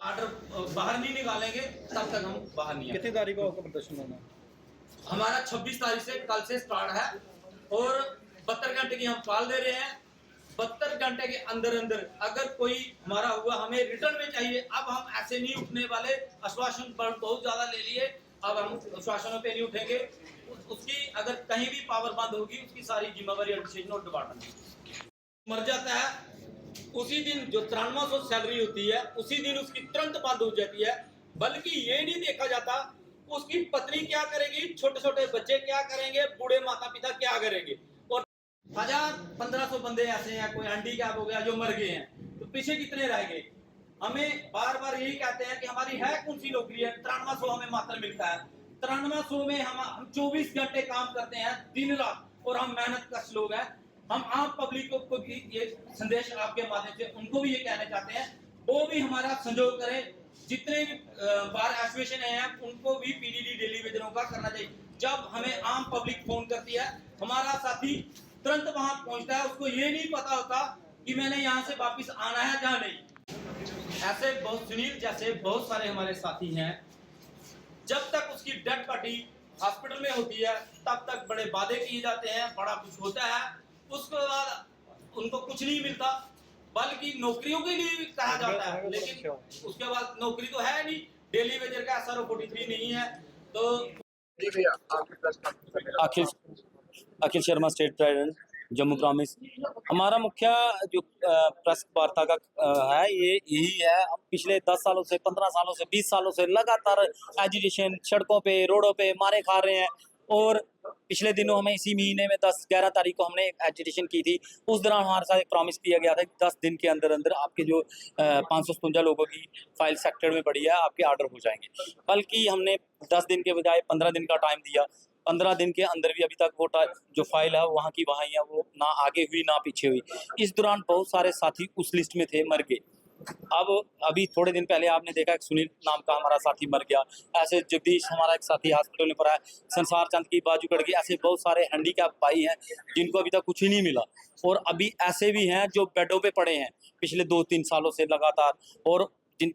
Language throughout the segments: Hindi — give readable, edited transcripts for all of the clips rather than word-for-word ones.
आर्डर बाहर नहीं निकालेंगे तब तक हम बाहर नहीं आएंगे। कितनी तारीख को आपका प्रदर्शन होना है? हमारा 26 तारीख से कल से स्टार्ट है और 72 घंटे की हम कॉल दे रहे हैं। 72 घंटे के अंदर अंदर अगर कोई हमारा हुआ हमें रिटर्न में चाहिए। अब हम ऐसे नहीं उठने वाले, आश्वासन पर बहुत ज्यादा ले लिए, अब हम आश्वासनों पे नहीं उठेंगे। उसकी अगर कहीं भी पावर बंद होगी उसकी सारी जिम्मेवारी एडमिनिस्ट्रेशन और डिपार्टमेंट की। मर जाता है उसी दिन जो 9300 सैलरी होती है उसी दिन उसकी तुरंत बंद हो जाती है। बल्कि ये नहीं देखा जाता उसकी पत्नी क्या करेगी, छोटे छोटे बच्चे क्या करेंगे, बूढ़े माता पिता क्या करेंगे। और 1500 बंदे ऐसे हैं, कोई हैंडीकैप हो गया जो मर गए हैं, तो पीछे कितने रह गए। हमें बार बार यही कहते हैं कि हमारी है कौन सी नौकरी है, 9300 हमें मात्र मिलता है। 9300 में हम 24 घंटे काम करते हैं दिन रात और हम मेहनत कश लोग हैं। हम आम पब्लिक को भी ये संदेश आपके माध्यम से उनको भी ये कहना चाहते हैं, वो भी हमारा सहयोग करें। जितने भी बार एसोसिएशन हैं उनको भी पीडीडी डेली वेजरों का करना चाहिए। जब हमें आम पब्लिक फोन करती है हमारा साथी तुरंत वहां पहुंचता है, उसको ये नहीं पता होता कि मैंने यहाँ से वापस आना है या नहीं। ऐसे बहुत सुनील जैसे बहुत सारे हमारे साथी हैं, जब तक उसकी डेड बॉडी हॉस्पिटल में होती है तब तक बड़े वादे किए जाते हैं, बड़ा कुछ होता है, उसके बाद उनको कुछ नहीं मिलता, बल्कि नौकरियों के लिए भी कहा जाता है, लेकिन उसके बाद नौकरी तो है नहीं। डेली वेजर का SRO 43 नहीं है। तो Akhil Sharma state president Jammu promise. हमारा मुख्य जो प्रेस वार्ता का है ये यही है। हम पिछले 10 सालों से 15 सालों से 20 सालों से लगातार एजुटेशन सड़कों पे रोडों पे मारे खा रहे हैं और पिछले दिनों हमें इसी महीने में 10-11 तारीख को हमने एक एजुटेशन की थी। उस दौरान हमारे साथ एक प्रॉमिस किया गया था कि 10 दिन के अंदर अंदर आपके जो 557 लोगों की फाइल सेक्टर में पड़ी है आपके ऑर्डर हो जाएंगे। बल्कि हमने 10 दिन के बजाय 15 दिन का टाइम दिया। 15 दिन के अंदर भी अभी तक वो जो फाइल है वहाँ की वहाँ ही है, वो ना आगे हुई ना पीछे हुई। इस दौरान बहुत सारे साथी उस लिस्ट में थे, मर गए। अब अभी थोड़े दिन पहले आपने देखा एक सुनील नाम का हमारा साथी मर गया। ऐसे जगदीश हमारा एक साथी हॉस्पिटल में पड़ा है, संसार चंद की बाजू कट गई। ऐसे बहुत सारे हैंडीकैप भाई हैं जिनको अभी तक कुछ ही नहीं मिला, और अभी ऐसे भी हैं जो बेडों पे पड़े हैं पिछले 2-3 सालों से लगातार, और जिन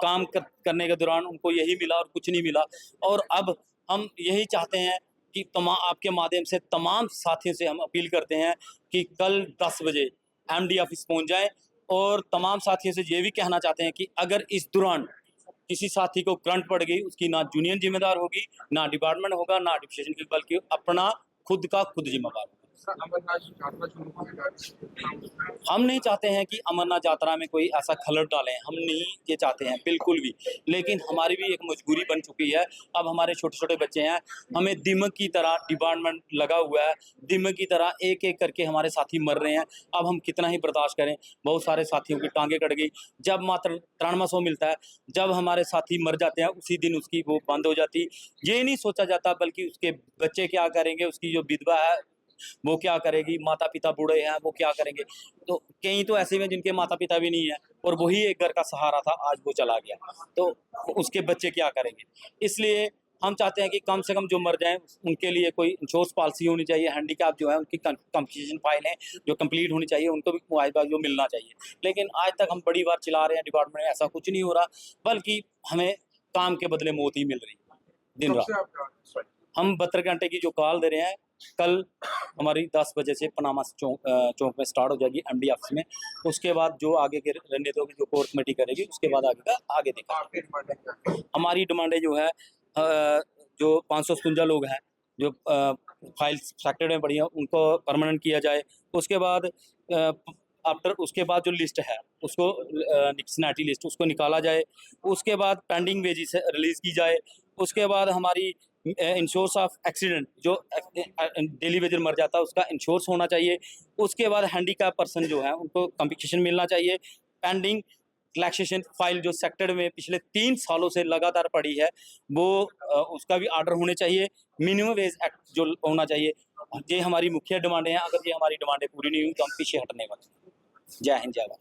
काम करने के दौरान उनको यही मिला और कुछ नहीं मिला। और अब हम यही चाहते हैं कि आपके माध्यम से तमाम साथियों से हम अपील करते हैं कि कल 10 बजे MD ऑफिस पहुंच जाएं, और तमाम साथियों से ये भी कहना चाहते हैं कि अगर इस दौरान किसी साथी को करंट पड़ गई उसकी ना यूनियन जिम्मेदार होगी, ना डिपार्टमेंट होगा, ना एडमिनिस्ट्रेशन की, बल्कि अपना खुद का खुद जिम्मेदार होगा। हम नहीं चाहते हैं कि अमरनाथ यात्रा में कोई ऐसा खलट डालें, हम नहीं ये चाहते हैं बिल्कुल भी। लेकिन हमारी भी एक मजबूरी बन चुकी है। अब हमारे छोटे छोटे बच्चे हैं, हमें दिमक की तरह डिपार्टमेंट लगा हुआ है, दिमक की तरह एक एक करके हमारे साथी मर रहे हैं। अब हम कितना ही बर्दाश्त करें। बहुत सारे साथियों की टांगे कट गई। जब मात्र 9300 मिलता है, जब हमारे साथी मर जाते हैं उसी दिन उसकी वो बंद हो जाती। ये नहीं सोचा जाता बल्कि उसके बच्चे क्या करेंगे, उसकी जो विधवा है वो क्या करेगी, माता पिता बूढ़े हैं वो क्या करेंगे। तो कई तो ऐसे में जिनके माता पिता भी नहीं है और वही एक घर का सहारा था, आज वो चला गया, तो उसके बच्चे क्या करेंगे। इसलिए हम चाहते हैं कि कम से कम जो मर जाएं उनके लिए कोई इंश्योरेंस पॉलिसी होनी चाहिए। हैंडीकैप जो है उनकी कंपनसेशन फाइलें जो कंप्लीट होनी चाहिए, उनको भी मुआवजा जो मिलना चाहिए। लेकिन आज तक हम बड़ी बार चिल्ला रहे हैं डिपार्टमेंट में, ऐसा कुछ नहीं हो रहा, बल्कि हमें काम के बदले मौत ही मिल रही दिन रात। हम 72 घंटे की जो कॉल दे रहे हैं, कल हमारी 10 बजे से पनामा चौक में स्टार्ट हो जाएगी MD ऑफिस में। उसके बाद जो आगे के रणनीति होगी, जो कोर कमेटी करेगी, उसके बाद आगे का आगे देखा। हमारी डिमांडें जो है जो 557 लोग हैं जो फाइल सेक्टर में पड़ी हैं उनको परमानेंट किया जाए। उसके बाद उसके बाद जो लिस्ट है उसको स्नैटी लिस्ट उसको निकाला जाए। उसके बाद पेंडिंग वेजेस रिलीज़ की जाए। उसके बाद हमारी इंश्योरेंस ऑफ एक्सीडेंट, जो डेली वेजर मर जाता है उसका इंश्योरेंस होना चाहिए। उसके बाद हैंडीकैप पर्सन जो है उनको कंपनसेशन मिलना चाहिए। पेंडिंग रिलैक्सेशन फाइल जो सेक्टर में पिछले 3 सालों से लगातार पड़ी है वो उसका भी ऑर्डर होने चाहिए। मिनिमम वेज एक्ट जो होना चाहिए, ये हमारी मुख्य डिमांडें हैं। अगर ये हमारी डिमांडें पूरी नहीं हुई तो हम पीछे हटने वाले। जय हिंद, जय भारत।